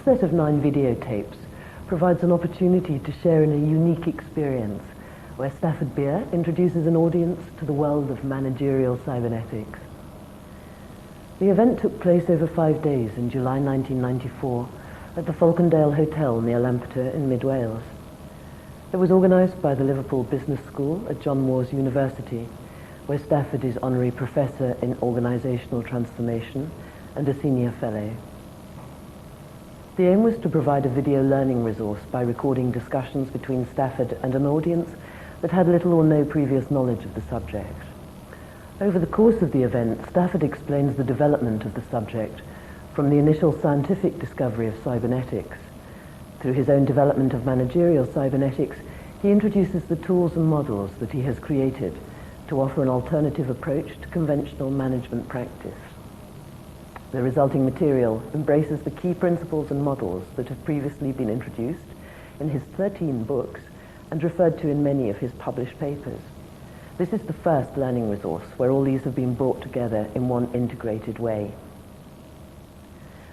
set of 9 videotapes provides an opportunity to share in a unique experience where Stafford Beer introduces an audience to the world of managerial cybernetics. The event took place over 5 days in July 1994 at the Falcondale Hotel near Lampeter in Mid Wales. It was organised by the Liverpool Business School at John Moores University, where Stafford is Honorary Professor in Organisational Transformation and a Senior Fellow. The aim was to provide a video learning resource by recording discussions between Stafford and an audience that had little or no previous knowledge of the subject. Over the course of the event, Stafford explains the development of the subject from the initial scientific discovery of cybernetics. Through his own development of managerial cybernetics, he introduces the tools and models that he has created to offer an alternative approach to conventional management practice. The resulting material embraces the key principles and models that have previously been introduced in his 13 books and referred to in many of his published papers. This is the first learning resource where all these have been brought together in one integrated way.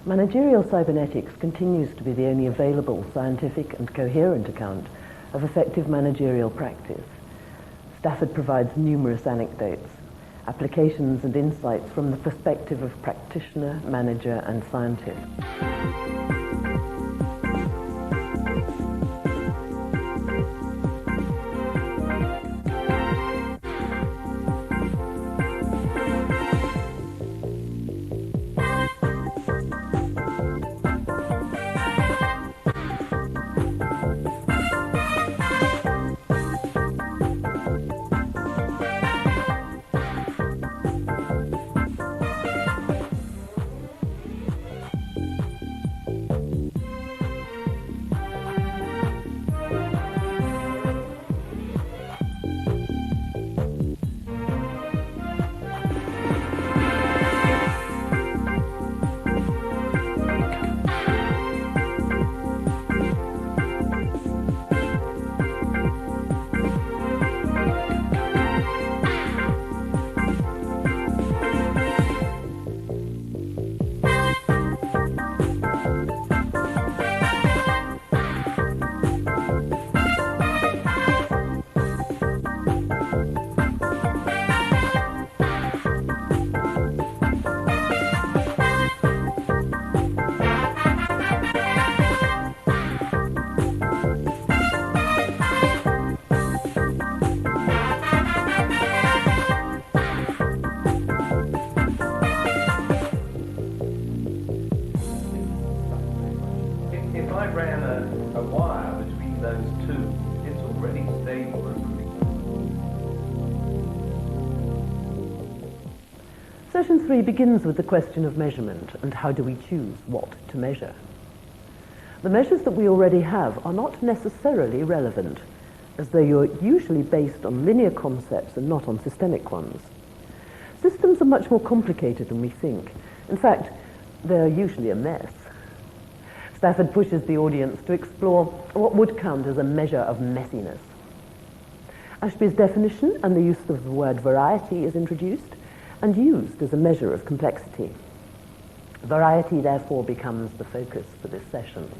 Managerial cybernetics continues to be the only available scientific and coherent account of effective managerial practice. Stafford provides numerous anecdotes, applications and insights from the perspective of practitioner, manager and scientist. Session 3 begins with the question of measurement and how do we choose what to measure. The measures that we already have are not necessarily relevant, as they are usually based on linear concepts and not on systemic ones. Systems are much more complicated than we think. In fact, they're usually a mess. Stafford pushes the audience to explore what would count as a measure of messiness. Ashby's definition and the use of the word variety is introduced and used as a measure of complexity. Variety, therefore, becomes the focus for this session.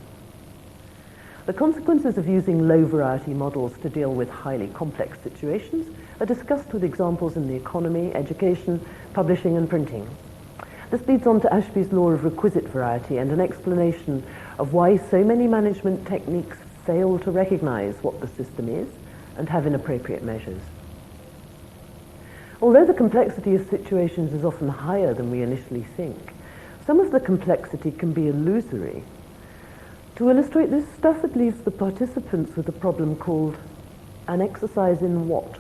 The consequences of using low-variety models to deal with highly complex situations are discussed with examples in the economy, education, publishing, and printing. This leads on to Ashby's law of requisite variety and an explanation of why so many management techniques fail to recognize what the system is and have inappropriate measures. Although the complexity of situations is often higher than we initially think, some of the complexity can be illusory. To illustrate this, Stafford leaves the participants with a problem called an exercise in what?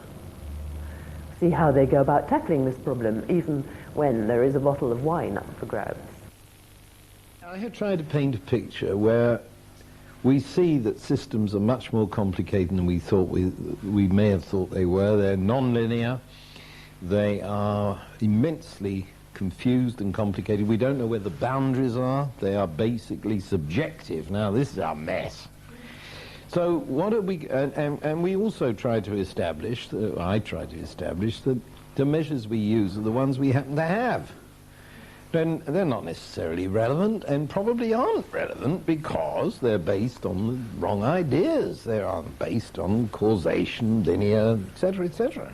See how they go about tackling this problem, even when there is a bottle of wine up for grabs. I have tried to paint a picture where we see that systems are much more complicated than we thought we may have thought they were. They're non-linear. They are immensely confused and complicated. We don't know where the boundaries are. They are basically subjective. Now, this is a mess. So what are we, and we also try to establish, I try to establish that the measures we use are the ones we happen to have. then they're not necessarily relevant, and probably aren't relevant because they're based on the wrong ideas. They aren't based on causation, linear, etc., etc.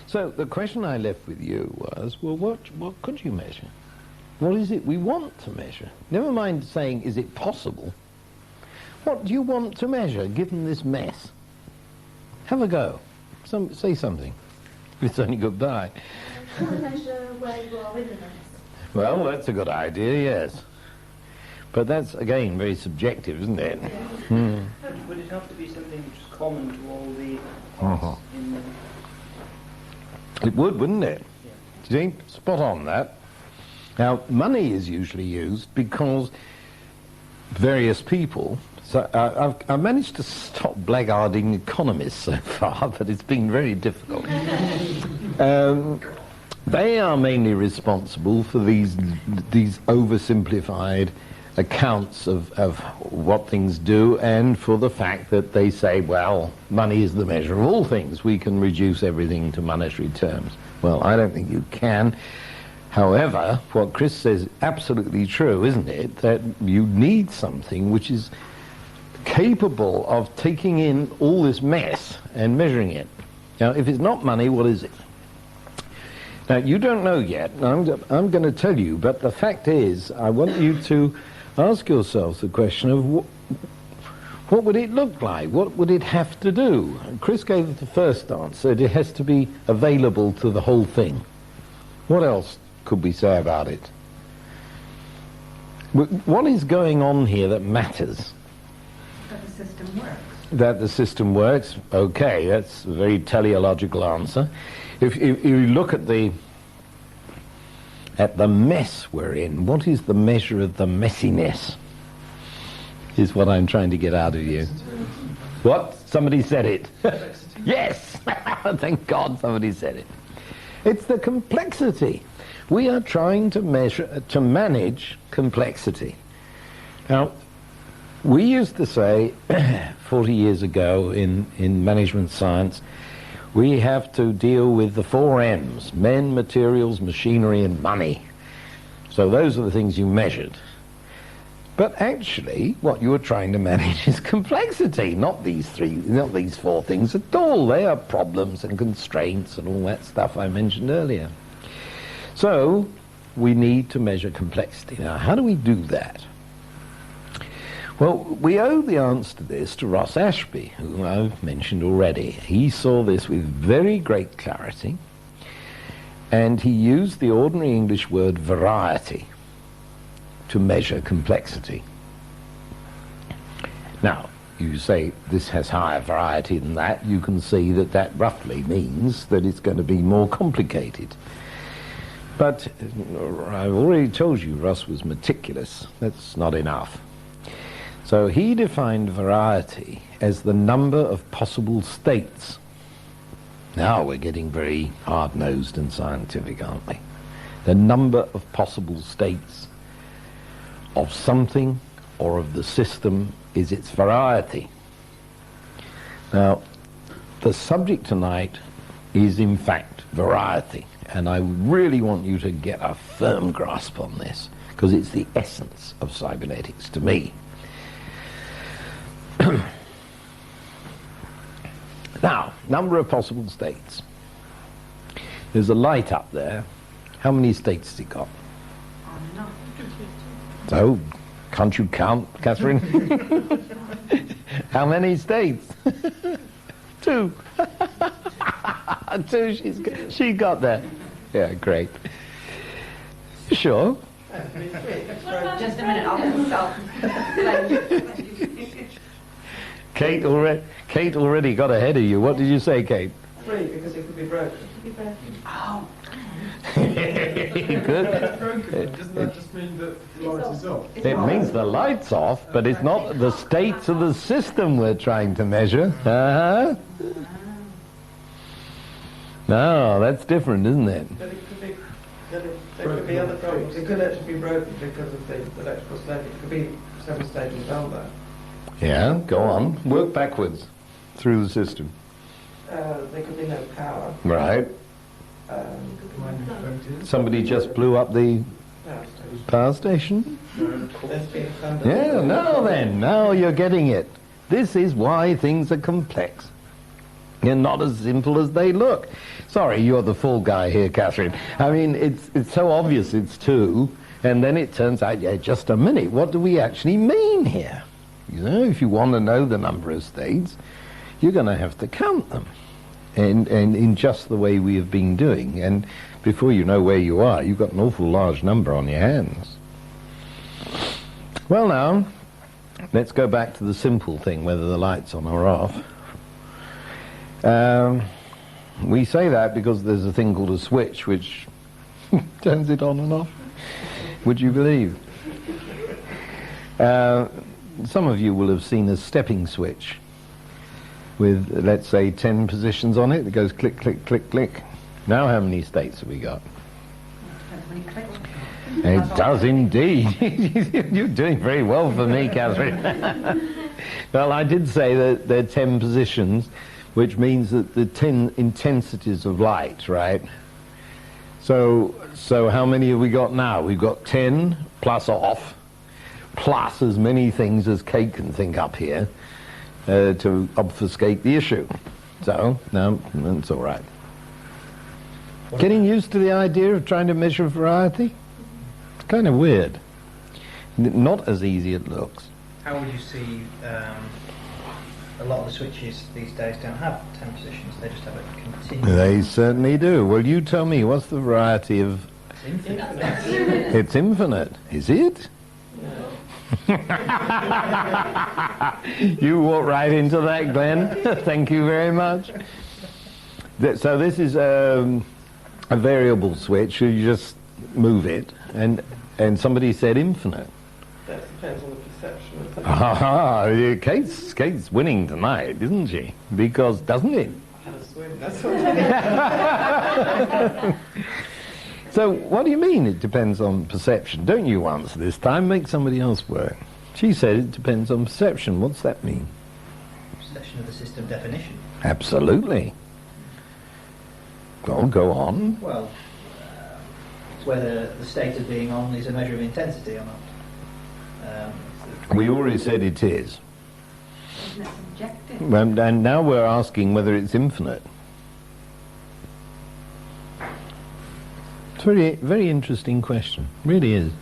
So the question I left with you was, well, what could you measure? What is it we want to measure? Never mind saying, is it possible? What do you want to measure, given this mess? Have a go. Say something. It's only goodbye. I want to measure where you are in the mess. Well, that's a good idea, yes. But that's, again, very subjective, isn't it? Yeah. Hmm. Would it have to be something which is common to all the Uh-huh. in the... It would, wouldn't it? Yeah. Do you think? Spot on that. Now, money is usually used because various people... So I've managed to stop blackguarding economists so far, but it's been very difficult. They are mainly responsible for these oversimplified accounts of what things do, and for the fact that they say, well, money is the measure of all things. We can reduce everything to monetary terms. Well, I don't think you can. However, what Chris says is absolutely true, isn't it? That you need something which is capable of taking in all this mess and measuring it. Now, if it's not money, what is it? Now, you don't know yet, and I'm going to tell you, but the fact is, I want you to ask yourselves the question of what would it look like? What would it have to do? And Chris gave the first answer. It has to be available to the whole thing. What else could we say about it? What is going on here that matters? That the system works. That the system works? Okay, that's a very teleological answer. If you look at the mess we're in, what is the measure of the messiness? Is what I'm trying to get out of you. What? Somebody said it. Yes! Thank God somebody said it. It's the complexity. We are trying to manage complexity. Now, we used to say 40 years ago in management science, we have to deal with the 4 M's: men, materials, machinery, and money. So those are the things you measured. But actually, what you were trying to manage is complexity, not these 4 things at all. They are problems and constraints and all that stuff I mentioned earlier. So we need to measure complexity. Now, how do we do that? Well, we owe the answer to this to Ross Ashby, whom I've mentioned already. He saw this with very great clarity, and he used the ordinary English word variety to measure complexity. Now, you say this has higher variety than that, you can see that that roughly means that it's going to be more complicated. But I've already told you Ross was meticulous. That's not enough. So he defined variety as the number of possible states. Now we're getting very hard-nosed and scientific, aren't we? The number of possible states of something or of the system is its variety. Now, the subject tonight is in fact variety, and I really want you to get a firm grasp on this, because it's the essence of cybernetics to me. Now, number of possible states. There's a light up there. How many states has it got? So, can't you count, Catherine? How many states? 2. 2, she got that. Yeah, great. Sure. Just a minute, I'll consult. Kate already got ahead of you. What did you say, Kate? 3, because it could be broken. Oh. Good. Doesn't that just mean that the light is off? It means the light's off, but it's not the states of the system we're trying to measure. Uh-huh. No, that's different, isn't it? But it could be, there could be other problems. It could actually be broken because of the electrical state. It could be 7 stages down there. Yeah, go on. Work backwards through the system. There could be no power. Right. Somebody just blew up the power station? There's been thunder. Yeah, now you're getting it. This is why things are complex. They're not as simple as they look. Sorry, you're the full guy here, Catherine. I mean, it's so obvious it's two, and then it turns out, yeah, just a minute, what do we actually mean here? You know, if you want to know the number of states, you're going to have to count them, and in just the way we have been doing. And before you know where you are, you've got an awful large number on your hands. Well, now, let's go back to the simple thing, whether the light's on or off. We say that because there's a thing called a switch which turns it on and off. Would you believe? Some of you will have seen a stepping switch with, let's say, 10 positions on it. It goes click, click, click, click. Now how many states have we got? It does indeed. You're doing very well for me, Catherine. Well, I did say that there are 10 positions, which means that the 10 intensities of light, right? So how many have we got now? We've got 10 plus off, plus as many things as Kate can think up here to obfuscate the issue. So, no, that's all right. Getting used to the idea of trying to measure variety? It's kind of weird. Not as easy as it looks. How would you see a lot of the switches these days don't have 10 positions, they just have a continuous... They certainly do. Well, you tell me, what's the variety of... It's infinite. It's infinite. Is it? You walk right into that, Glenn. Thank you very much. So this is a variable switch. You just move it, and somebody said infinite. That depends on the perception of the... Kate's winning tonight, isn't she? Because, doesn't it? I had a swim, that's what So, what do you mean it depends on perception? Don't you answer this time, make somebody else work. She said it depends on perception. What's that mean? Perception of the system definition. Absolutely. Well, go on. Well, it's whether the state of being on is a measure of intensity or not. We already said it is. Isn't it subjective? And now we're asking whether it's infinite. It's a very, very interesting question. Really is.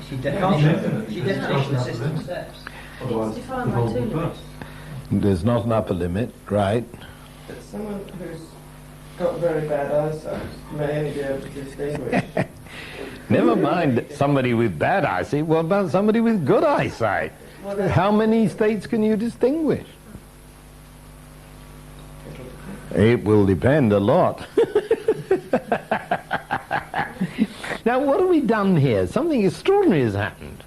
She definition the system steps. It's defined by two limits. There's not an upper limit, right? But someone who's got very bad eyesight may only be able to distinguish. Never mind somebody with bad eyesight. What about somebody with good eyesight? How many states can you distinguish? It will depend a lot. Now, what have we done here? Something extraordinary has happened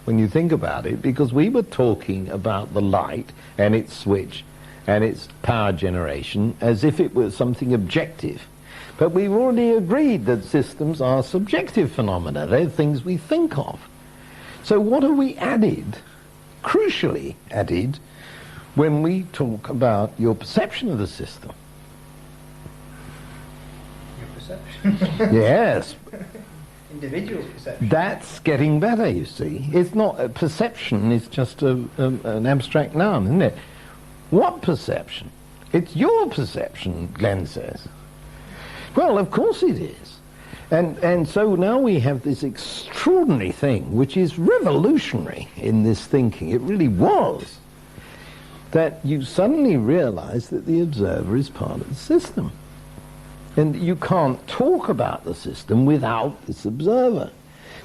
when you think about it, because we were talking about the light and its switch and its power generation as if it was something objective. But we've already agreed that systems are subjective phenomena. They're things we think of. So what have we added, crucially added, when we talk about your perception of the system? Your perception. Yes. Individual's perception. That's getting better, you see. It's not a perception, it's just an abstract noun, isn't it? What perception? It's your perception, Glenn says. Well, of course it is. And so now we have this extraordinary thing, which is revolutionary in this thinking. It really was. That you suddenly realize that the observer is part of the system. And you can't talk about the system without this observer.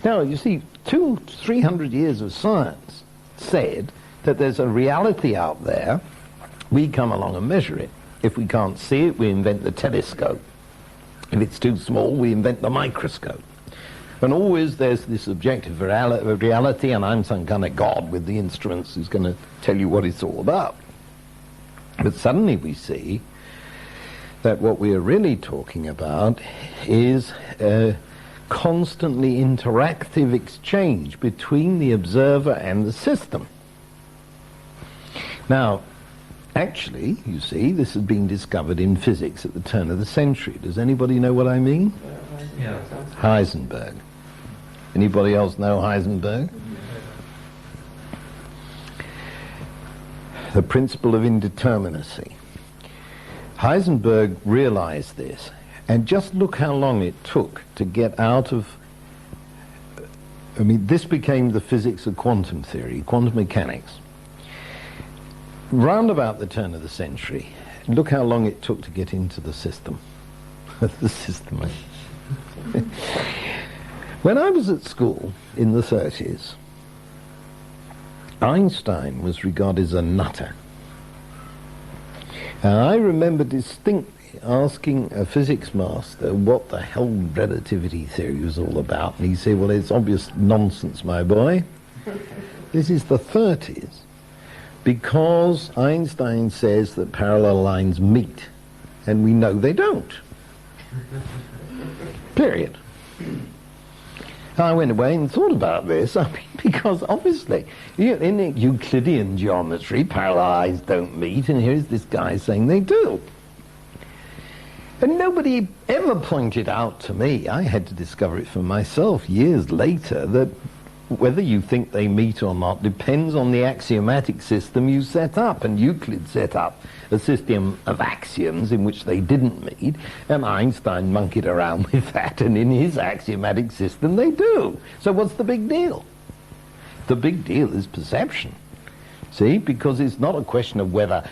Now, you see, 200-300 years of science said that there's a reality out there. We come along and measure it. If we can't see it, we invent the telescope. If it's too small, we invent the microscope. And always there's this objective reality, and I'm some kind of god with the instruments who's going to tell you what it's all about. But suddenly we see that what we are really talking about is a constantly interactive exchange between the observer and the system. Now, Actually, you see, this has been discovered in physics at the turn of the century. Does anybody know what I mean? Yeah. Heisenberg. Anybody else know Heisenberg? The principle of indeterminacy. Heisenberg realized this, and just look how long it took to get out of... I mean, this became the physics of quantum theory, quantum mechanics. Round about the turn of the century, look how long it took to get into the system. The system. When I was at school in the 30s, Einstein was regarded as a nutter. And I remember distinctly asking a physics master what the hell relativity theory was all about. And he said, well, it's obvious nonsense, my boy. This is the 30s. Because Einstein says that parallel lines meet, and we know they don't. Period. I went away and thought about this, because obviously, in Euclidean geometry, parallel lines don't meet, and here's this guy saying they do. And nobody ever pointed out to me, I had to discover it for myself years later, that whether you think they meet or not depends on the axiomatic system you set up. And Euclid set up a system of axioms in which they didn't meet, and Einstein monkeyed around with that, and in his axiomatic system they do. So what's the big deal? The big deal is perception. See, because it's not a question of whether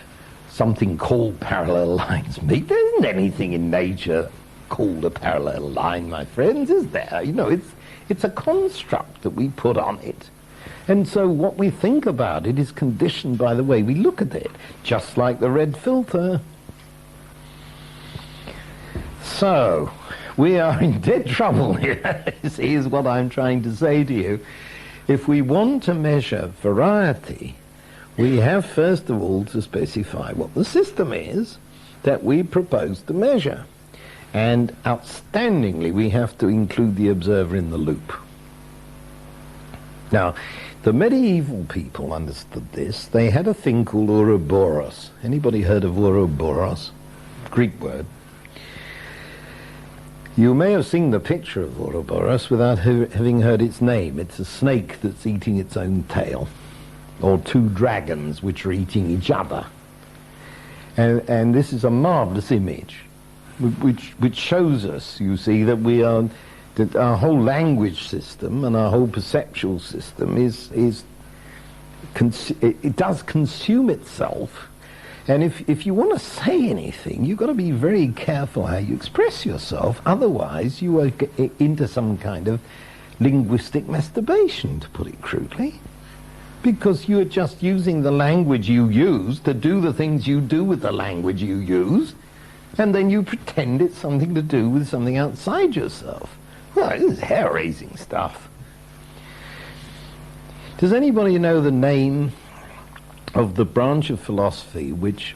something called parallel lines meet. There isn't anything in nature called a parallel line, my friends, is there? You know, it's a construct that we put on it. And so what we think about it is conditioned by the way we look at it, just like the red filter. So, we are in dead trouble here, see, is what I'm trying to say to you. If we want to measure variety, we have first of all to specify what the system is that we propose to measure. And outstandingly, we have to include the observer in the loop. Now, the medieval people understood this. They had a thing called Ouroboros. Anybody heard of Ouroboros? Greek word. You may have seen the picture of Ouroboros without having heard its name. It's a snake that's eating its own tail, or two dragons which are eating each other. And this is a marvelous image, which shows us, you see, that that our whole language system and our whole perceptual system it does consume itself. And if you want to say anything, you've got to be very careful how you express yourself. Otherwise, you are into some kind of linguistic masturbation, to put it crudely. Because you are just using the language you use to do the things you do with the language you use, and then you pretend it's something to do with something outside yourself. Well, this is hair-raising stuff. Does anybody know the name of the branch of philosophy which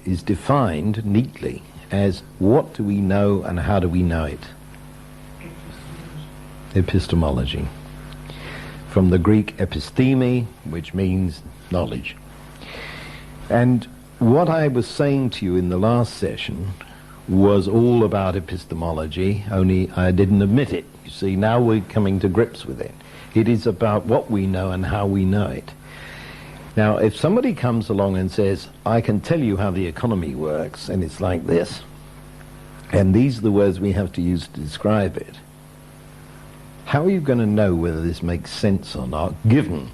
is defined neatly as what do we know and how do we know it? Epistemology. From the Greek episteme, which means knowledge. And what I was saying to you in the last session was all about epistemology, only I didn't admit it. You see, now we're coming to grips with it. It is about what we know and how we know it. Now, if somebody comes along and says, I can tell you how the economy works, and it's like this, and these are the words we have to use to describe it, how are you going to know whether this makes sense or not, given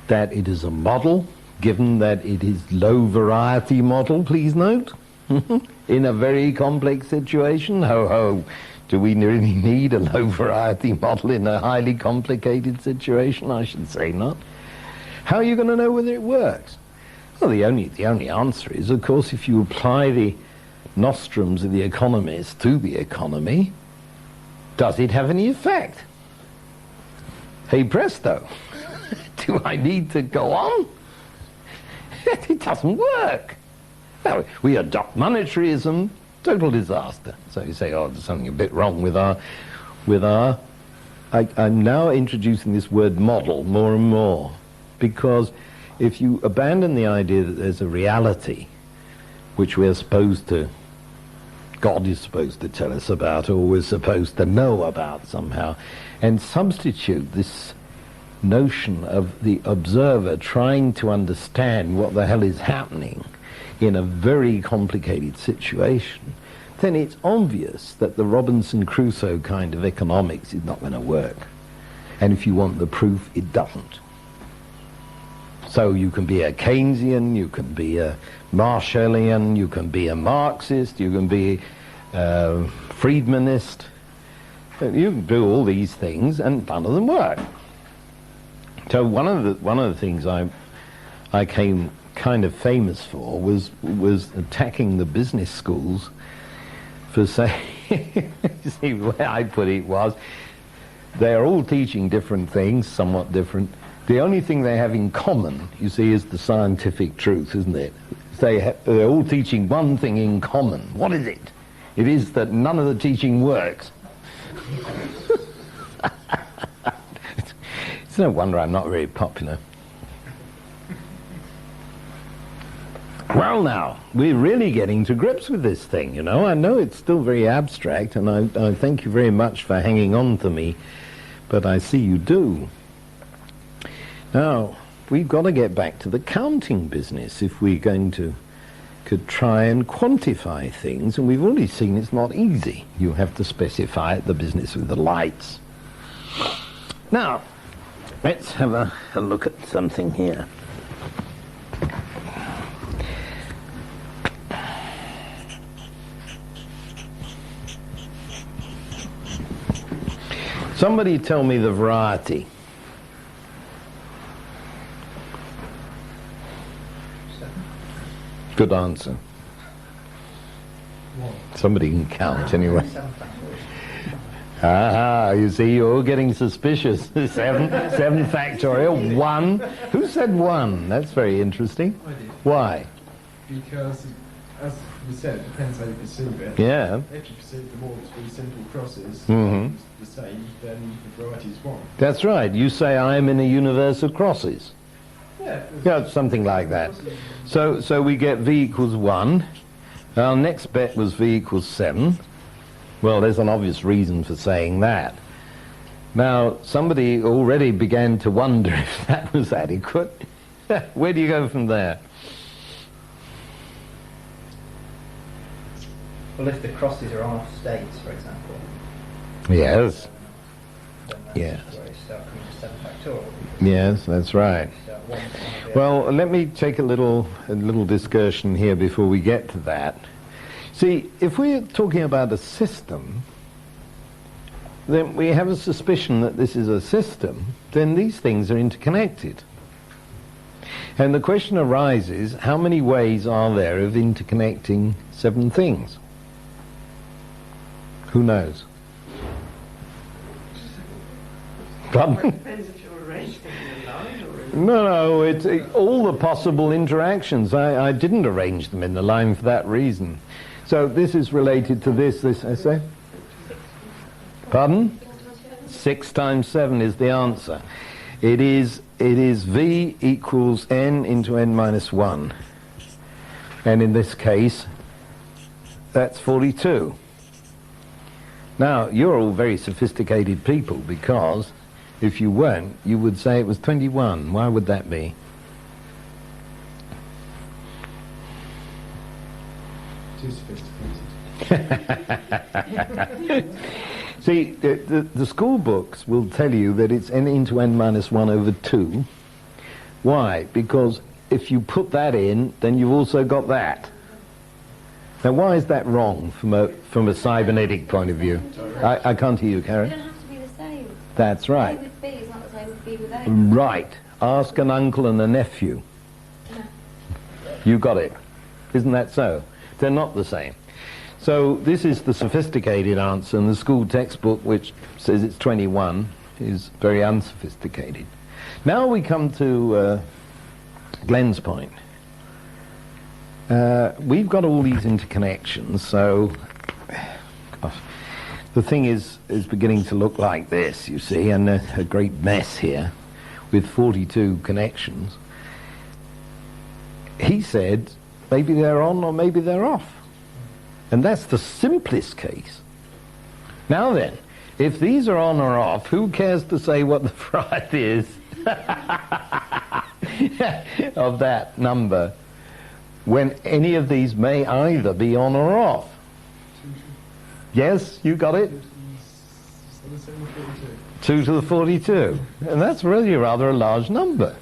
that it is a model, given that it is low variety model, please note, in a very complex situation? Ho ho, do we really need a low variety model in a highly complicated situation? I should say not. How are you going to know whether it works? Well, the only answer is, of course, if you apply the nostrums of the economist to the economy, does it have any effect? Hey presto, do I need to go on? It doesn't work. Now, we adopt monetarism, total disaster. So you say, oh, there's something a bit wrong with our I'm now introducing this word model more and more, because if you abandon the idea that there's a reality which we're supposed to, God is supposed to tell us about, or we're supposed to know about somehow, and substitute this notion of the observer trying to understand what the hell is happening in a very complicated situation, then it's obvious that the Robinson Crusoe kind of economics is not going to work. And if you want the proof, it doesn't. So you can be a Keynesian, you can be a Marshallian, you can be a Marxist, you can be a Friedmanist. You can do all these things and none of them work. So one of the things I came kind of famous for was attacking the business schools for saying, see, the way I put it was, they're all teaching different things, somewhat different. The only thing they have in common, you see, is the scientific truth, isn't it? They're all teaching one thing in common. What is it? It is that none of the teaching works. It's no wonder I'm not very popular. Well now, we're really getting to grips with this thing, you know. I know it's still very abstract, and I thank you very much for hanging on to me, but I see you do. Now, we've got to get back to the counting business if we're going to could try and quantify things, and we've already seen it's not easy. You have to specify the business with the lights. Now, let's have a look at something here. Somebody tell me the variety. 7. Good answer. 1. Somebody can count anyway. 7 factorial. Ah, you see, you're all getting suspicious. 7 factorial, 1. Who said 1? That's very interesting. I did. Why? Because, as we said, it depends how you perceive it. Yeah. If you perceive the more three simple crosses Mhm. the same, then the variety is 1. That's right. You say I'm in a universe of crosses. Yeah. Yeah, something like that. So we get V equals 1. Our next bet was V equals 7. Well, there's an obvious reason for saying that. Now, somebody already began to wonder if that was adequate. Where do you go from there? Well, if the crosses are on off states, for example, Yes. then that's Yes. where you start coming to 7 factorial. Yes, that's right. Start 1 from the Well, let me take a little discussion here before we get to that. See, if we're talking about a system, then we have a suspicion that this is a system, then these things are interconnected. And the question arises, how many ways are there of interconnecting 7 things? Who knows? Pardon? Depends if you're arranging in a line or in... No, it's all the possible interactions. I didn't arrange them in the line for that reason. So this is related to this essay. Pardon? 6 times 7 is the answer. It is V equals n into n minus 1. And in this case, that's 42. Now, you're all very sophisticated people, because if you weren't, you would say it was 21. Why would that be? Too sophisticated. See, the school books will tell you that it's n into n minus 1 over 2. Why? Because if you put that in, then you've also got that. Now, why is that wrong from a cybernetic point of view? I can't hear you, They Karen. don't have to be the same. That's A right. with B is not the same with B with A. Right. Ask an uncle and a nephew. You got it. Isn't that so? They're not the same. So this is the sophisticated answer, and the school textbook, which says it's 21, is very unsophisticated. Now we come to Glenn's point. We've got all these interconnections, so the thing is beginning to look like this, you see, and a great mess here with 42 connections. he said, maybe they're on or maybe they're off. And that's the simplest case. Now then, if these are on or off, who cares to say what the variety is of that number when any of these may either be on or off? Yes, you got it? 2 to the 42. And that's really rather a large number.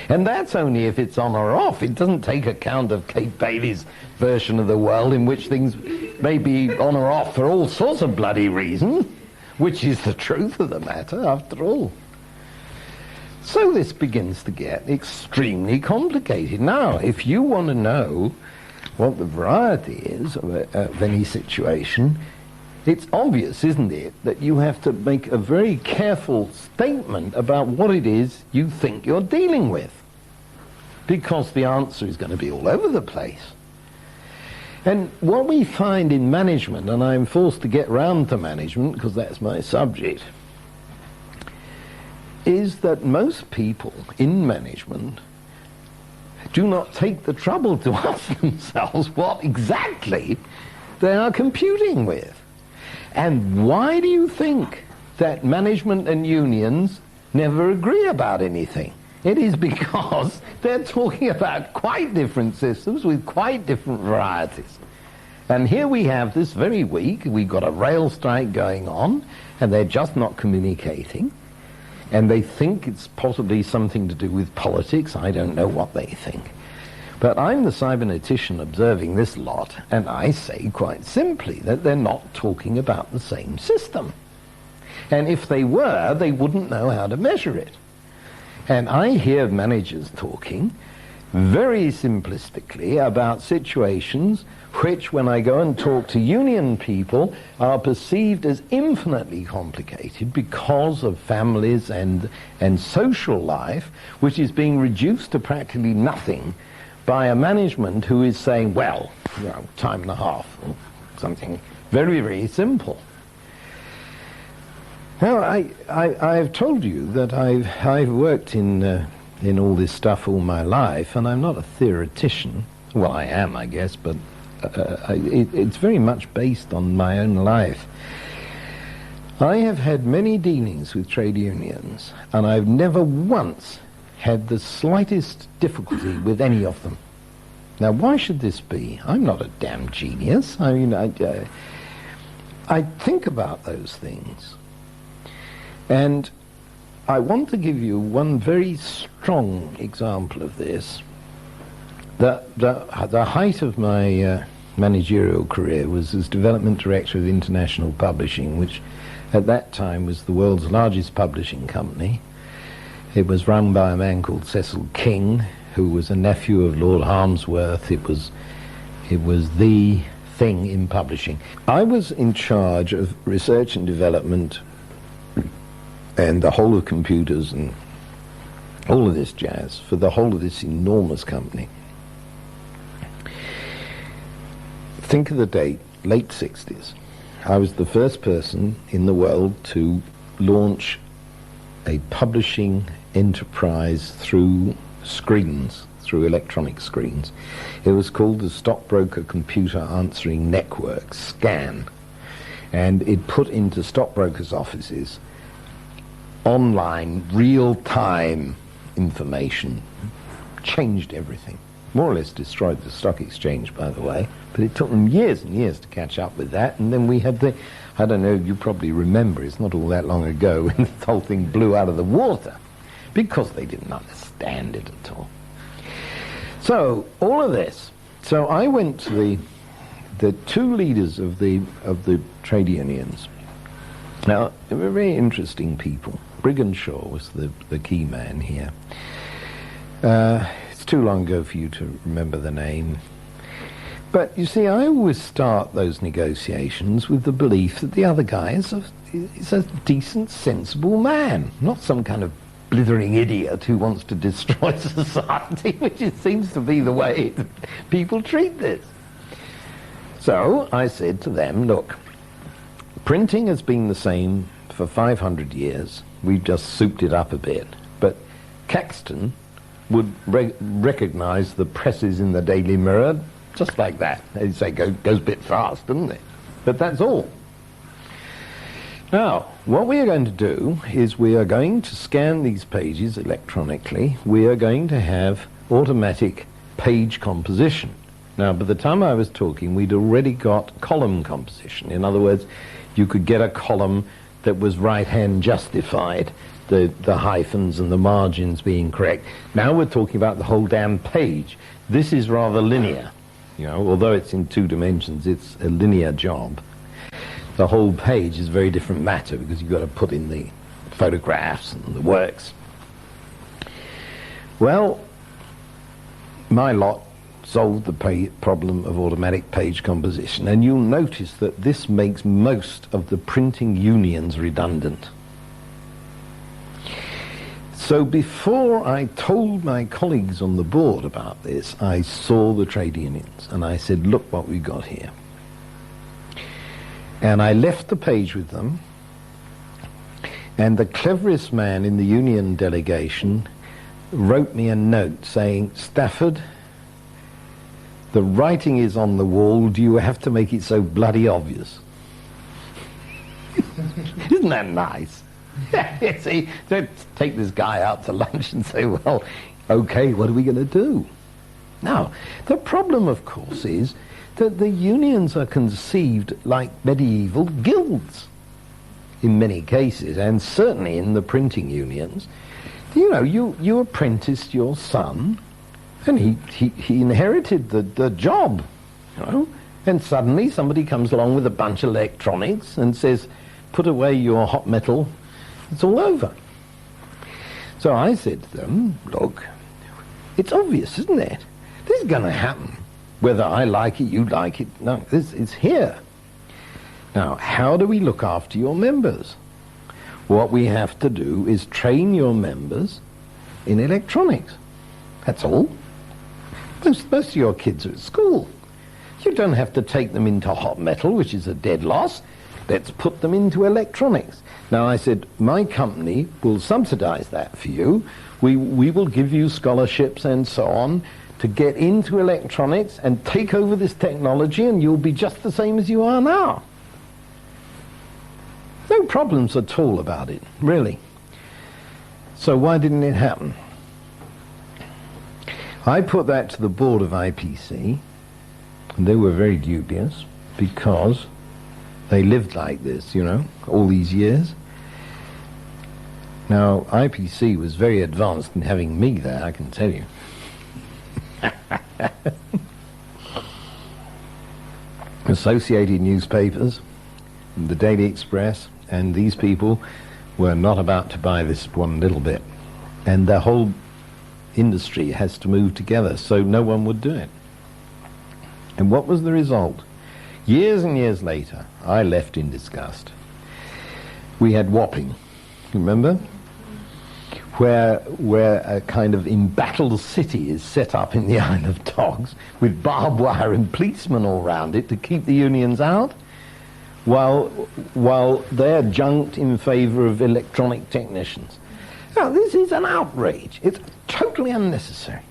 And that's only if it's on or off. It doesn't take account of Kate Bailey's version of the world in which things may be on or off for all sorts of bloody reasons, which is the truth of the matter, after all. So this begins to get extremely complicated. Now, if you want to know what the variety is of any situation, it's obvious, isn't it, that you have to make a very careful statement about what it is you think you're dealing with, because the answer is going to be all over the place. And what we find in management, and I'm forced to get round to management because that's my subject, is that most people in management do not take the trouble to ask themselves what exactly they are computing with. And why do you think that management and unions never agree about anything? It is because they're talking about quite different systems with quite different varieties. And here we have this very week, we've got a rail strike going on, and they're just not communicating. And they think it's possibly something to do with politics. I don't know what they think. But I'm the cybernetician observing this lot, and I say quite simply that they're not talking about the same system. And if they were, they wouldn't know how to measure it. And I hear managers talking very simplistically about situations which, when I go and talk to union people, are perceived as infinitely complicated because of families and social life, which is being reduced to practically nothing by a management who is saying, well, you know, time and a half, or something very, very simple. Now, I've told you that I've worked in all this stuff all my life, and I'm not a theoretician. Well, I am, I guess, but it's very much based on my own life. I have had many dealings with trade unions, and I've never once had the slightest difficulty with any of them. Now, why should this be? I'm not a damn genius. I mean, I think about those things. And I want to give you one very strong example of this. The height of my managerial career was as development director of International Publishing, which at that time was the world's largest publishing company. It was run by a man called Cecil King, who was a nephew of Lord Harmsworth. It was the thing in publishing. I was in charge of research and development and the whole of computers and all of this jazz for the whole of this enormous company. Think of the date, late 60s. I was the first person in the world to launch a publishing enterprise through screens, through electronic screens. It was called the Stockbroker Computer Answering Network, SCAN, and it put into stockbrokers' offices online, real-time information, changed everything. More or less destroyed the stock exchange, by the way, but it took them years and years to catch up with that, and then we had the, I don't know, you probably remember, it's not all that long ago, when the whole thing blew out of the water, because they didn't understand it at all. So, all of this. So I went to the two leaders of the trade unions. Now, they were very interesting people. Briganshaw was the key man here. It's too long ago for you to remember the name. But you see, I always start those negotiations with the belief that the other guy is a decent, sensible man, not some kind of blithering idiot who wants to destroy society, which it seems to be the way people treat this. So I said to them, look, printing has been the same for 500 years. We've just souped it up a bit. But Caxton would recognize the presses in the Daily Mirror just like that. They'd say, goes a bit fast, doesn't it? But that's all. Now, what we are going to do is we are going to scan these pages electronically. We are going to have automatic page composition. Now, by the time I was talking, we'd already got column composition. In other words, you could get a column that was right-hand justified, the hyphens and the margins being correct. Now we're talking about the whole damn page. This is rather linear. You know, although it's in 2 dimensions, it's a linear job. The whole page is a very different matter because you've got to put in the photographs and the works. Well, my lot solved the problem of automatic page composition, and you'll notice that this makes most of the printing unions redundant. So before I told my colleagues on the board about this, I saw the trade unions and I said, look what we got here. And I left the page with them, and the cleverest man in the union delegation wrote me a note saying, Stafford, the writing is on the wall, do you have to make it so bloody obvious? Isn't that nice? See, don't take this guy out to lunch and say, well, okay, what are we going to do? Now, the problem, of course, is that the unions are conceived like medieval guilds in many cases, and certainly in the printing unions. You know, you apprenticed your son, and he inherited the job, you know, and suddenly somebody comes along with a bunch of electronics and says, put away your hot metal, it's all over. So I said to them, look, it's obvious, isn't it? This is going to happen. Whether I like it, you like it, no, it's here. Now, how do we look after your members? What we have to do is train your members in electronics. That's all. Most of your kids are at school. You don't have to take them into hot metal, which is a dead loss. Let's put them into electronics. Now, I said, my company will subsidize that for you. We will give you scholarships and so on to get into electronics and take over this technology, and you'll be just the same as you are now. No problems at all about it, really. So why didn't it happen? I put that to the board of IPC, and they were very dubious because they lived like this, you know, all these years. Now, IPC was very advanced in having me there, I can tell you. Associated newspapers, the Daily Express, and these people were not about to buy this one little bit. And the whole industry has to move together, so no one would do it. And what was the result? Years and years later, I left in disgust. We had Wapping, remember? Where a kind of embattled city is set up in the Isle of Dogs with barbed wire and policemen all round it to keep the unions out, while they're junked in favour of electronic technicians. Now, this is an outrage. It's totally unnecessary.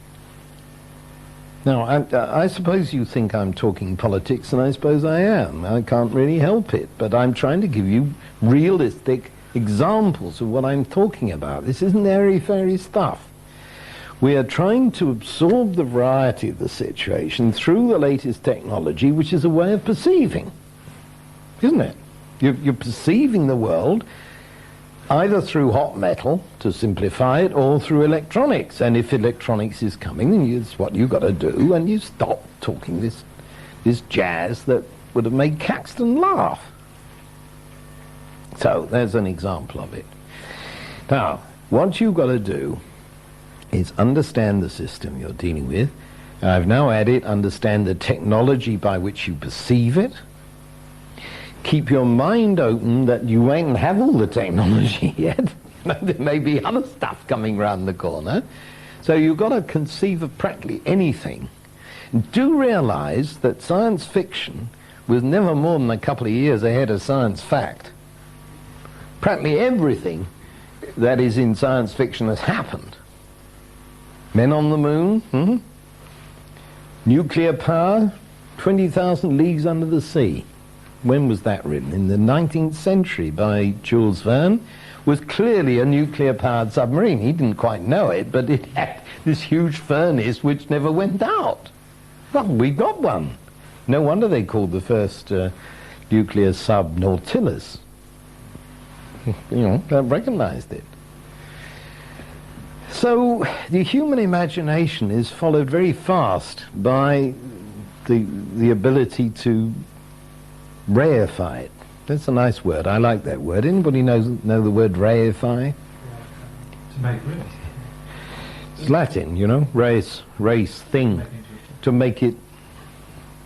Now, I suppose you think I'm talking politics, and I suppose I am. I can't really help it, but I'm trying to give you realistic examples of what I'm talking about. This isn't airy-fairy stuff. We are trying to absorb the variety of the situation through the latest technology, which is a way of perceiving, isn't it? You're perceiving the world either through hot metal, to simplify it, or through electronics. And if electronics is coming, then it's what you've got to do, and you stop talking this jazz that would have made Caxton laugh. So there's an example of it. Now, what you've got to do is understand the system you're dealing with. I've now added understand the technology by which you perceive it. Keep your mind open that you won't have all the technology yet. There may be other stuff coming round the corner. So you've got to conceive of practically anything. Do realize that science fiction was never more than a couple of years ahead of science fact. Practically everything that is in science fiction has happened. Men on the moon, nuclear power, 20,000 leagues under the sea. When was that written? In the 19th century by Jules Verne. Was clearly a nuclear-powered submarine. He didn't quite know it, but it had this huge furnace which never went out. Well, we got one. No wonder they called the first nuclear sub Nautilus. They recognized it. So the human imagination is followed very fast by the ability to reify it. That's a nice word. I like that word. Anybody know the word reify? To make real. It's Latin, race, thing. To make it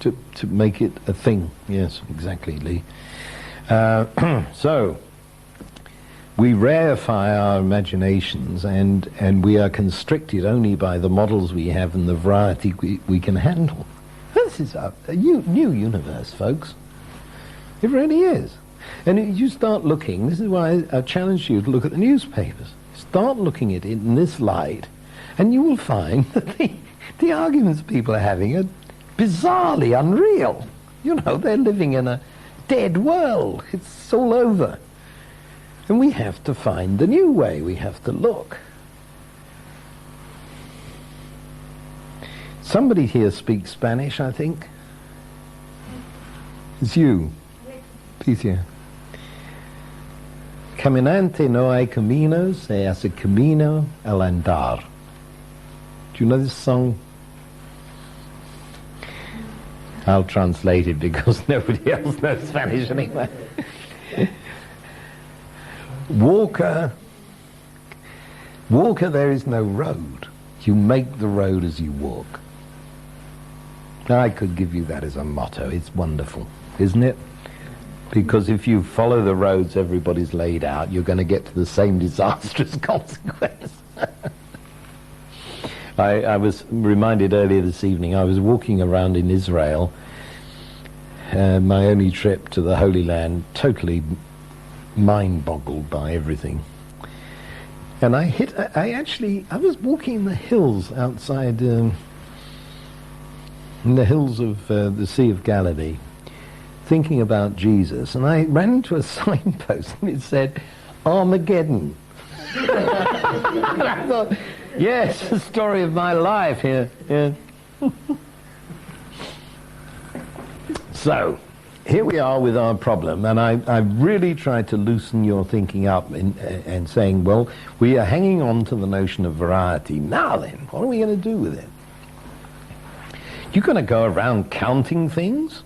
a thing. Yes, exactly, Lee. So we reify our imaginations, and we are constricted only by the models we have and the variety we can handle. This is a new universe, folks. It really is. And you start looking, this is why I challenge you to look at the newspapers. Start looking at it in this light, and you will find that the arguments people are having are bizarrely unreal. They're living in a dead world. It's all over. And we have to find the new way. We have to look. Somebody here speaks Spanish, I think. It's you. Picia. Caminante no hay camino, se hace camino al andar. Do you know this song? I'll translate it because nobody else knows Spanish anyway. Walker, there is no road. You make the road as you walk. I could give you that as a motto. It's wonderful, isn't it? Because if you follow the roads everybody's laid out, you're going to get to the same disastrous consequence. I was reminded earlier this evening, I was walking around in Israel, my only trip to the Holy Land, totally mind-boggled by everything. And I was walking in the hills outside, in the hills of the Sea of Galilee, thinking about Jesus, and I ran into a signpost and it said, Armageddon. And I thought, yes, the story of my life here. Yeah. So, here we are with our problem, and I really tried to loosen your thinking up and saying, well, we are hanging on to the notion of variety. Now then, what are we going to do with it? You're going to go around counting things?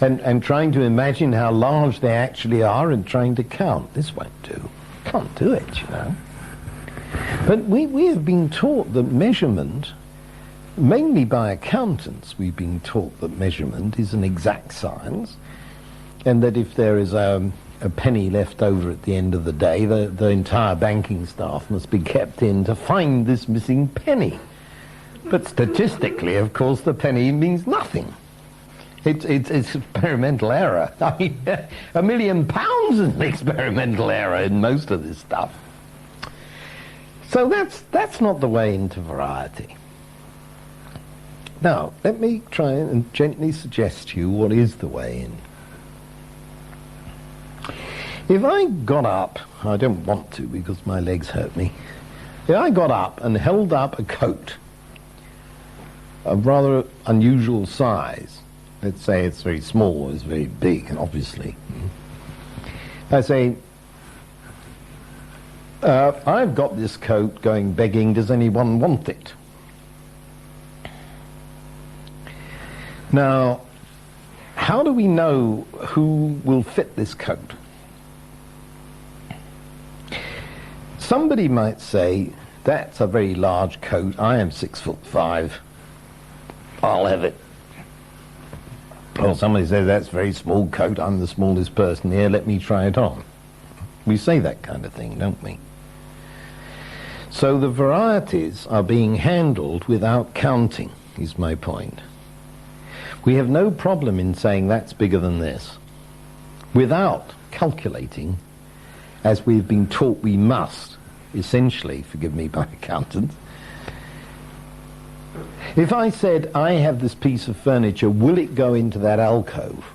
And trying to imagine how large they actually are and trying to count. This won't do. Can't do it, But we have been taught that measurement, mainly by accountants, we've been taught that measurement is an exact science, and that if there is a penny left over at the end of the day, the entire banking staff must be kept in to find this missing penny. But statistically, of course, the penny means nothing. It's experimental error. I mean, £1 million is an experimental error in most of this stuff. So that's not the way into variety. Now, let me try and gently suggest to you what is the way in. If I got up, I don't want to because my legs hurt me. If I got up and held up a coat of rather unusual size, let's say it's very small or it's very big, obviously. I say, I've got this coat going begging, does anyone want it? Now, how do we know who will fit this coat? Somebody might say, that's a very large coat, I am 6'5", I'll have it. Or somebody says, that's a very small coat, I'm the smallest person here, let me try it on. We say that kind of thing, don't we? So the varieties are being handled without counting, is my point. We have no problem in saying that's bigger than this, without calculating, as we've been taught we must, essentially, forgive me by accountants, If I said, I have this piece of furniture, will it go into that alcove?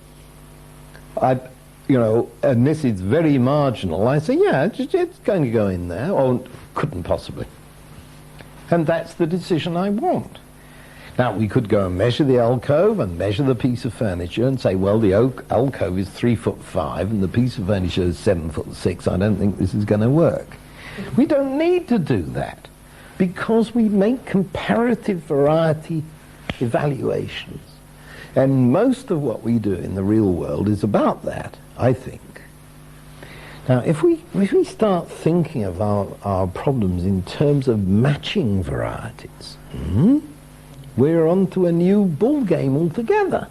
And this is very marginal. I say, yeah, it's going to go in there, or couldn't possibly. And that's the decision I want. Now, we could go and measure the alcove and measure the piece of furniture and say, well, the alcove is 3'5" and the piece of furniture is 7'6". I don't think this is going to work. We don't need to do that because we make comparative variety evaluations. And most of what we do in the real world is about that, I think. Now, if we start thinking of our problems in terms of matching varieties, we're onto a new ball game altogether.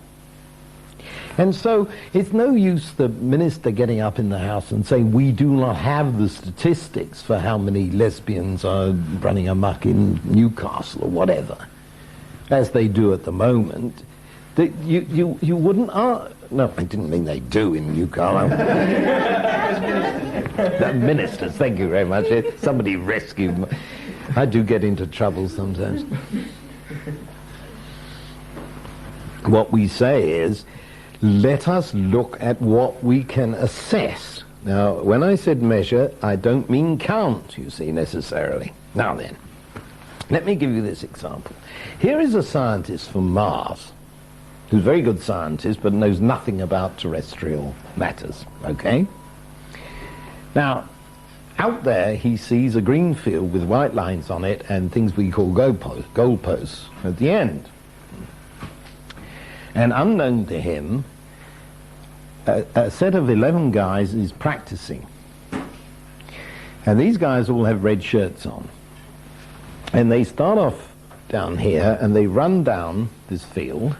And so it's no use the minister getting up in the House and saying, we do not have the statistics for how many lesbians are running amok in Newcastle or whatever, as they do at the moment. You wouldn't... no, I didn't mean they do in Newcastle. Ministers, thank you very much. Somebody rescue me. I do get into trouble sometimes. What we say is, let us look at what we can assess. Now, when I said measure, I don't mean count, you see, necessarily. Now then, let me give you this example. Here is a scientist from Mars, who's a very good scientist, but knows nothing about terrestrial matters, okay? Now, out there, he sees a green field with white lines on it and things we call goalposts at the end. And unknown to him, a set of 11 guys is practicing. And these guys all have red shirts on. And they start off down here and they run down this field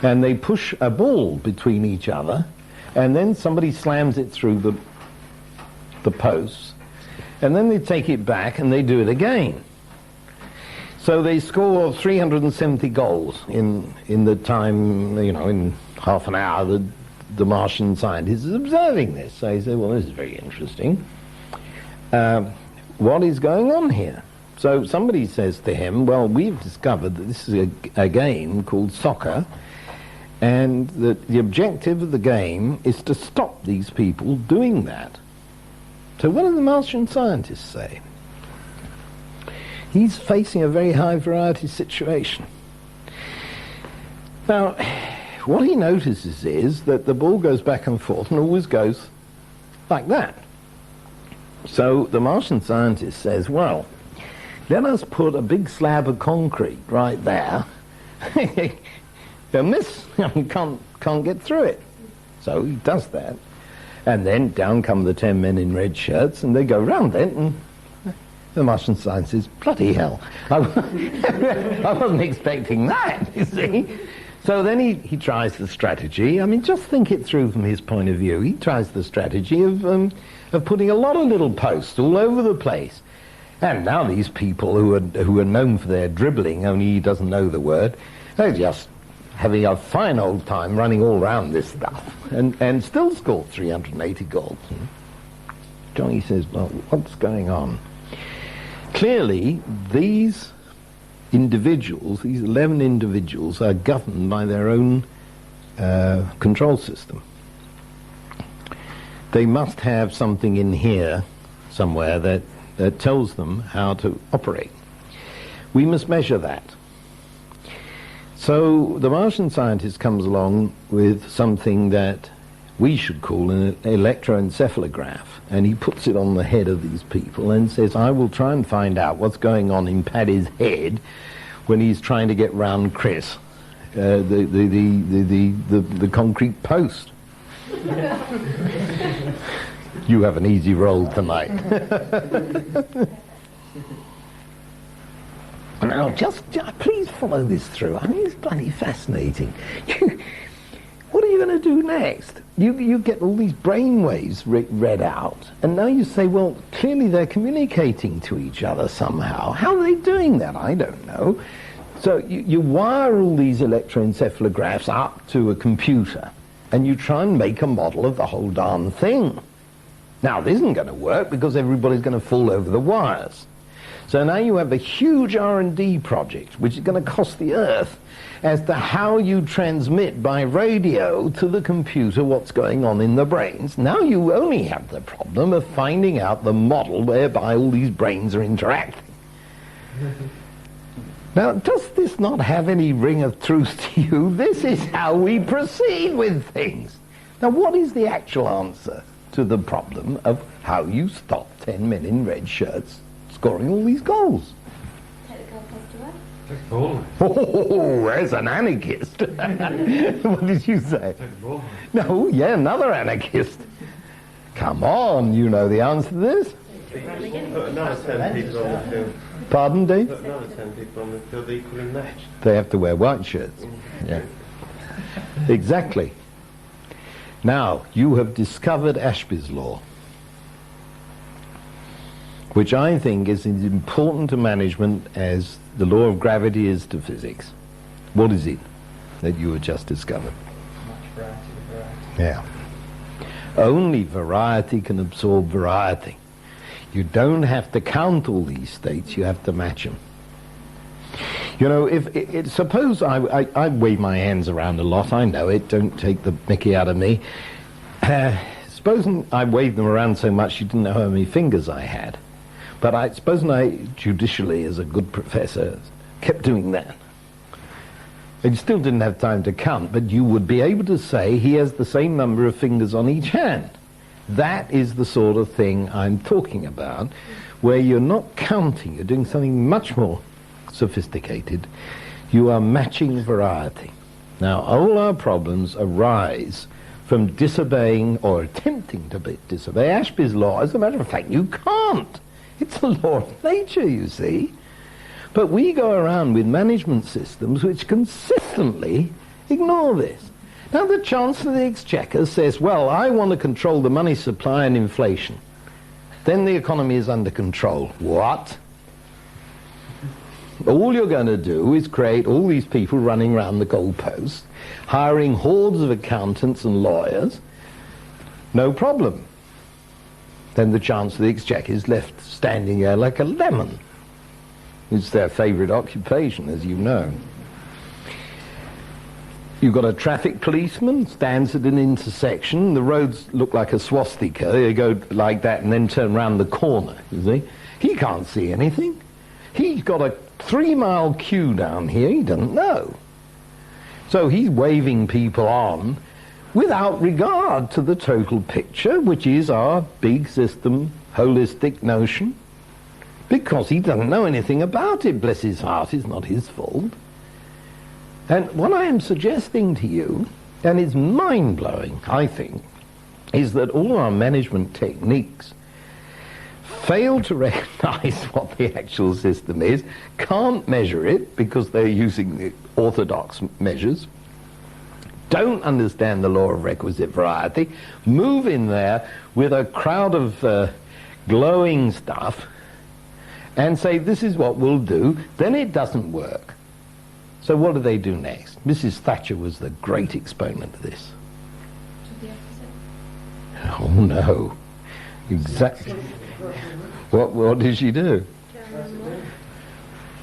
and they push a ball between each other, and then somebody slams it through the posts, and then they take it back and they do it again. So they score 370 goals in the time, in half an hour that the Martian scientist is observing this. So he said, well, this is very interesting. What is going on here? So somebody says to him, well, we've discovered that this is a game called soccer, and that the objective of the game is to stop these people doing that. So what do the Martian scientists say? He's facing a very high variety situation. Now, what he notices is that the ball goes back and forth and always goes like that. So the Martian scientist says, well, let us put a big slab of concrete right there. They'll miss, can't get through it. So he does that. And then down come the 10 men in red shirts and they go round it, and the Martian scientist says, bloody hell, I wasn't expecting that, you see. So then he tries the strategy. I mean, just think it through from his point of view. He tries the strategy of putting a lot of little posts all over the place. And now these people who are known for their dribbling, only he doesn't know the word, they're just having a fine old time running all around this stuff, and still scored 380 goals. Johnny says, well, what's going on? Clearly, these individuals, these 11 individuals, are governed by their own control system. They must have something in here somewhere that tells them how to operate. We must measure that. So the Martian scientist comes along with something that we should call an electroencephalograph, and he puts it on the head of these people and says, I will try and find out what's going on in Paddy's head when he's trying to get round Chris, the concrete post. You have an easy role tonight. Now, just please follow this through. I mean, it's bloody fascinating. What are you going to do next? You get all these brainwaves read out, and now you say, well, clearly they're communicating to each other somehow. How are they doing that? I don't know. So you wire all these electroencephalographs up to a computer, and you try and make a model of the whole darn thing. Now, this isn't going to work because everybody's going to fall over the wires. So now you have a huge R&D project, which is going to cost the earth, as to how you transmit by radio to the computer what's going on in the brains. Now you only have the problem of finding out the model whereby all these brains are interacting. Now, does this not have any ring of truth to you? This is how we proceed with things. Now, what is the actual answer to the problem of how you stop 10 men in red shirts scoring all these goals? Take the goalpost away. Take the ball. Oh, there's an anarchist. What did you say? Take the ball. No, yeah, another anarchist. Come on, you know the answer to this. Put another 10 people on the field. Pardon, Dave? Put another 10 people on the field equally matched. They have to wear white shirts. Yeah. Exactly. Now, you have discovered Ashby's law, which I think is as important to management as the law of gravity is to physics. What is it that you have just discovered? Much variety with variety. Yeah. Only variety can absorb variety. You don't have to count all these states, you have to match them. You know, suppose I wave my hands around a lot, I know it, don't take the mickey out of me. Supposing I waved them around so much you didn't know how many fingers I had. But supposing I, judicially, as a good professor, kept doing that. And you still didn't have time to count, but you would be able to say he has the same number of fingers on each hand. That is the sort of thing I'm talking about, where you're not counting, you're doing something much more sophisticated. You are matching variety. Now, all our problems arise from disobeying or attempting to disobey Ashby's law. As a matter of fact, you can't. It's a law of nature, you see. But we go around with management systems which consistently ignore this. Now, the Chancellor of the Exchequer says, well, I want to control the money supply and inflation. Then the economy is under control. What? All you're going to do is create all these people running around the goalposts, hiring hordes of accountants and lawyers. No problem. Then the Chancellor of the Exchequer is left standing there like a lemon. It's their favourite occupation, as you know. You've got a traffic policeman, stands at an intersection, the roads look like a swastika, they go like that and then turn round the corner, you see. He can't see anything. He's got a 3-mile queue down here, he doesn't know. So he's waving people on without regard to the total picture, which is our big system, holistic notion, because he doesn't know anything about it, bless his heart, it's not his fault. And what I am suggesting to you, and it's mind-blowing, I think, is that all our management techniques fail to recognize what the actual system is, can't measure it because they're using the orthodox measures, don't understand the law of requisite variety, move in there with a crowd of glowing stuff and say, this is what we'll do, then it doesn't work. So what do they do next? Mrs. Thatcher was the great exponent of this. To the opposite. Oh no. Exactly. What did she do?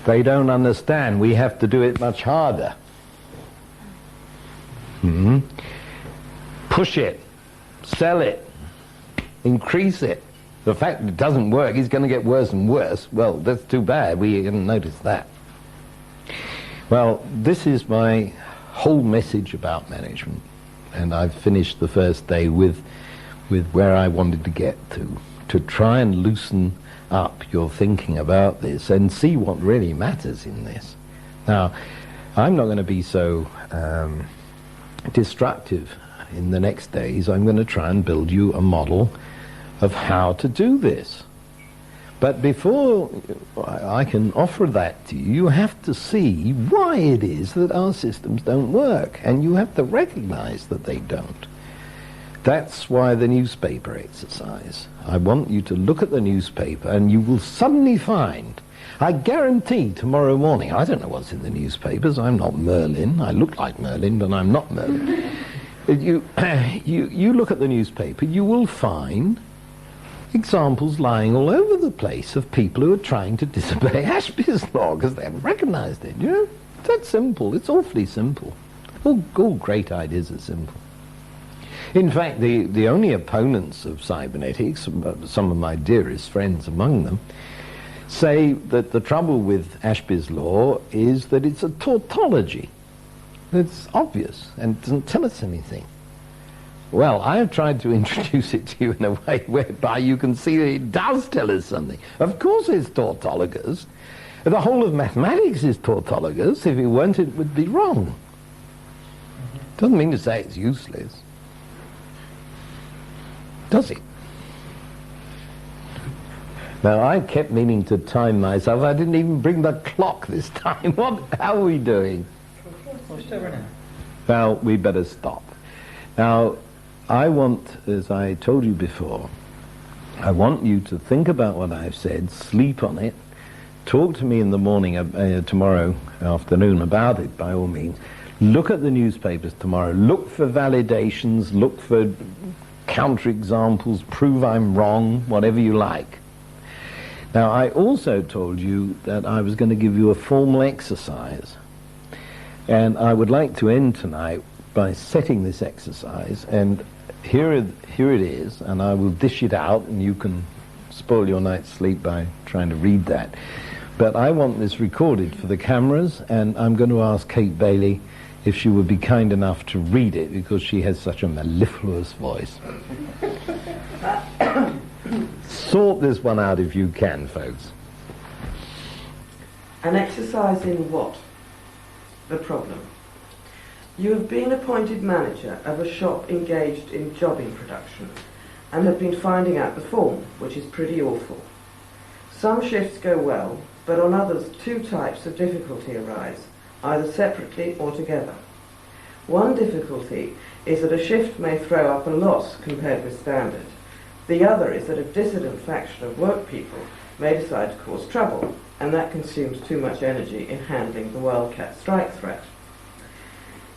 They don't understand. We have to do it much harder. Push it. Sell it. Increase it. The fact that it doesn't work is going to get worse and worse. Well, that's too bad. We didn't notice that. Well, this is my whole message about management, and I've finished the first day with where I wanted to get to try and loosen up your thinking about this and see what really matters in this. Now, I'm not going to be so destructive in the next days. I'm going to try and build you a model of how to do this. But before I can offer that to you, you have to see why it is that our systems don't work, and you have to recognize that they don't. That's why the newspaper exercise. I want you to look at the newspaper and you will suddenly find, I guarantee tomorrow morning, I don't know what's in the newspapers, I'm not Merlin, I look like Merlin, but I'm not Merlin. You look at the newspaper, you will find examples lying all over the place of people who are trying to disobey Ashby's law because they haven't recognised it. You know, it's that simple. It's awfully simple. All great ideas are simple. In fact, the only opponents of cybernetics, some of my dearest friends among them, say that the trouble with Ashby's law is that it's a tautology. It's obvious and doesn't tell us anything. Well, I have tried to introduce it to you in a way whereby you can see that it does tell us something. Of course it's tautologous. The whole of mathematics is tautologous. If it weren't, it would be wrong. Doesn't mean to say it's useless. Does it? Now, I kept meaning to time myself. I didn't even bring the clock this time. How are we doing? We're still running. Well, we better stop. Now, I want, as I told you before, I want you to think about what I've said, sleep on it, talk to me in the morning, tomorrow afternoon about it, by all means. Look at the newspapers tomorrow. Look for validations, look for counterexamples, prove I'm wrong, whatever you like. Now, I also told you that I was going to give you a formal exercise. And I would like to end tonight by setting this exercise, and here it is, and I will dish it out, and you can spoil your night's sleep by trying to read that. But I want this recorded for the cameras, and I'm going to ask Kate Bailey if she would be kind enough to read it, because she has such a mellifluous voice. Sort this one out if you can, folks. An exercise in what? The problem. You have been appointed manager of a shop engaged in jobbing production and have been finding out the form, which is pretty awful. Some shifts go well, but on others two types of difficulty arise, either separately or together. One difficulty is that a shift may throw up a loss compared with standard. The other is that a dissident faction of work people may decide to cause trouble, and that consumes too much energy in handling the wildcat strike threat.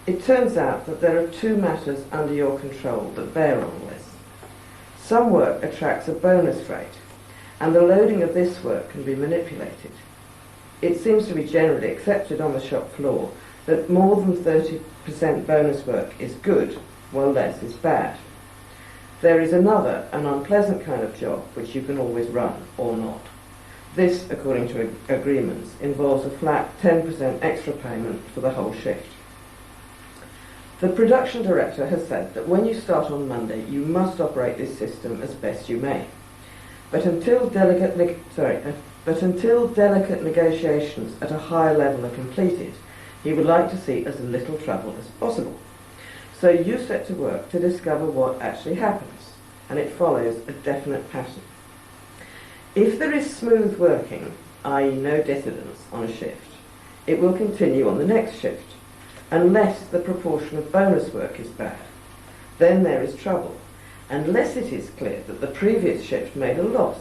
It turns out that there are two matters under your control that bear on this. Some work attracts a bonus rate, and the loading of this work can be manipulated. It seems to be generally accepted on the shop floor that more than 30% bonus work is good, while less is bad. There is another, an unpleasant kind of job which you can always run, or not. This, according to agreements, involves a flat 10% extra payment for the whole shift. The production director has said that when you start on Monday, you must operate this system as best you may. But until delicate negotiations at a higher level are completed, he would like to see as little trouble as possible. So you set to work to discover what actually happens, and it follows a definite pattern. If there is smooth working, i.e. no dissidence on a shift, it will continue on the next shift, unless the proportion of bonus work is bad. Then there is trouble, unless it is clear that the previous shift made a loss,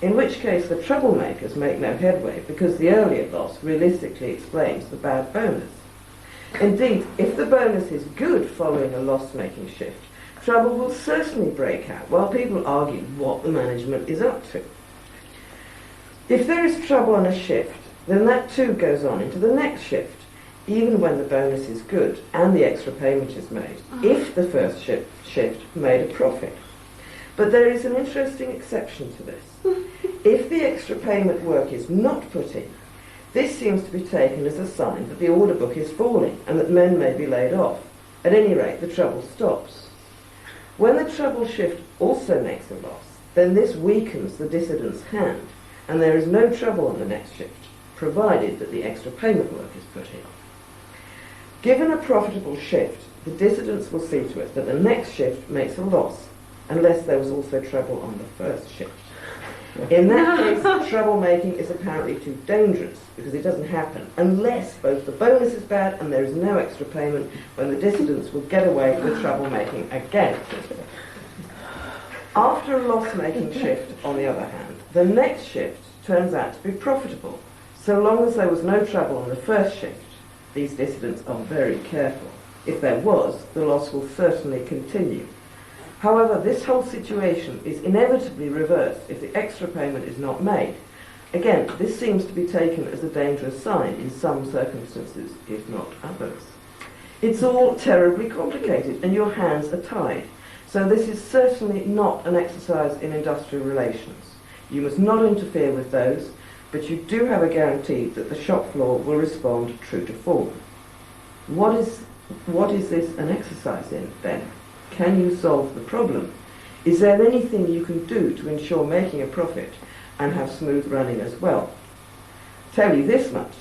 in which case the troublemakers make no headway because the earlier loss realistically explains the bad bonus. Indeed, if the bonus is good following a loss-making shift, trouble will certainly break out while people argue what the management is up to. If there is trouble on a shift, then that too goes on into the next shift, even when the bonus is good and the extra payment is made, if the first shift made a profit. But there is an interesting exception to this. If the extra payment work is not put in, this seems to be taken as a sign that the order book is falling and that men may be laid off. At any rate, the trouble stops. When the trouble shift also makes a loss, then this weakens the dissident's hand, and there is no trouble on the next shift, provided that the extra payment work is put in. Given a profitable shift, the dissidents will see to it that the next shift makes a loss, unless there was also trouble on the first shift. In that case, troublemaking is apparently too dangerous, because it doesn't happen unless both the bonus is bad and there is no extra payment, when the dissidents will get away with troublemaking again. After a loss-making shift, on the other hand, the next shift turns out to be profitable, so long as there was no trouble on the first shift. These dissidents are very careful. If there was, the loss will certainly continue. However, this whole situation is inevitably reversed if the extra payment is not made. Again, this seems to be taken as a dangerous sign in some circumstances, if not others. It's all terribly complicated and your hands are tied. So this is certainly not an exercise in industrial relations. You must not interfere with those, but you do have a guarantee that the shop floor will respond true to form. What is this an exercise in, then? Can you solve the problem? Is there anything you can do to ensure making a profit and have smooth running as well? Tell you this much.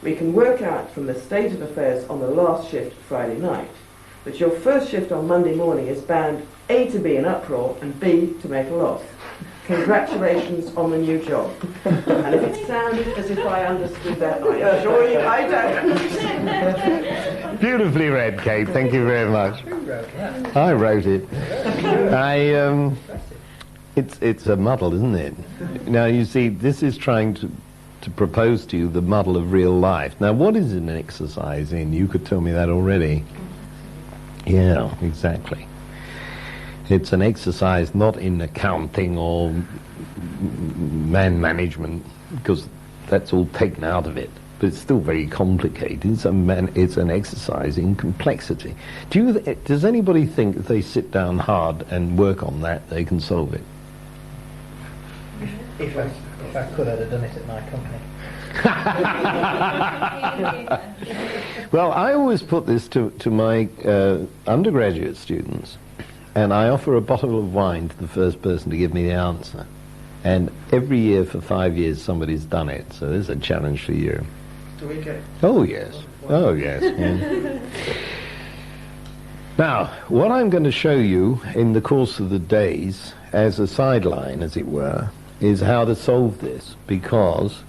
We can work out from the state of affairs on the last shift Friday night that your first shift on Monday morning is bound A, to be an uproar, and B, to make a loss. Congratulations on the new job. And if it sounded as if I understood that, I assure you I don't. Beautifully read, Kate. Thank you very much. Who wrote that? I wrote it. It's a muddle, isn't it? Now, you see, this is trying to propose to you the muddle of real life. Now, what is an exercise in? You could tell me that already. Yeah, exactly. It's an exercise not in accounting or man management, because that's all taken out of it. But it's still very complicated. It's an exercise in complexity. Does anybody think if they sit down hard and work on that, they can solve it? If I could, I'd have done it at my company. Well, I always put this to my undergraduate students, and I offer a bottle of wine to the first person to give me the answer. And every year for 5 years somebody's done it, so there's a challenge for you. Do we get... Oh yes, oh yes. Yeah. Now, what I'm going to show you in the course of the days, as a sideline as it were, is how to solve this, because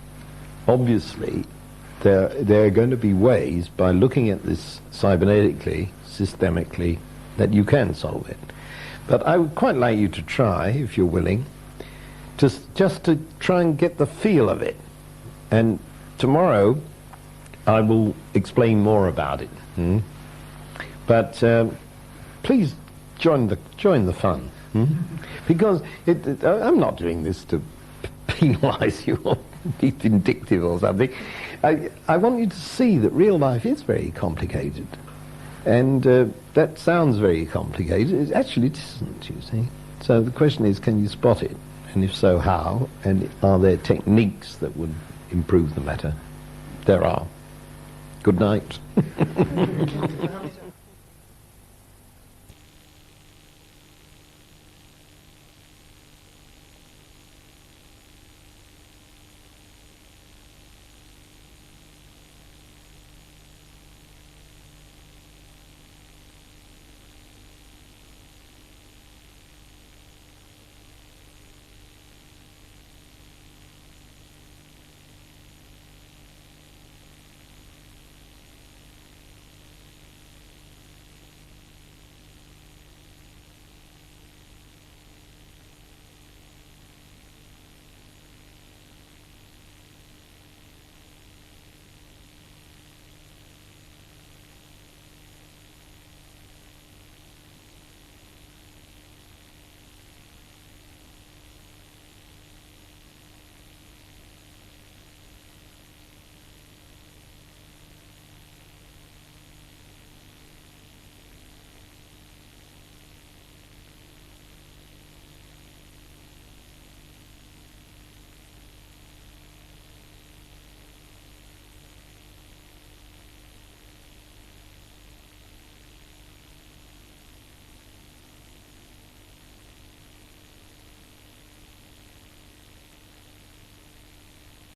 obviously there are going to be ways, by looking at this cybernetically, systemically, that you can solve it. But I would quite like you to try, if you're willing, just to try and get the feel of it. And tomorrow I will explain more about it. But please join the fun. Because I'm not doing this to penalize you or be vindictive or something. I want you to see that real life is very complicated. And that sounds very complicated. It actually isn't, you see. So the question is, can you spot it? And if so, how? And are there techniques that would improve the matter? There are. Good night.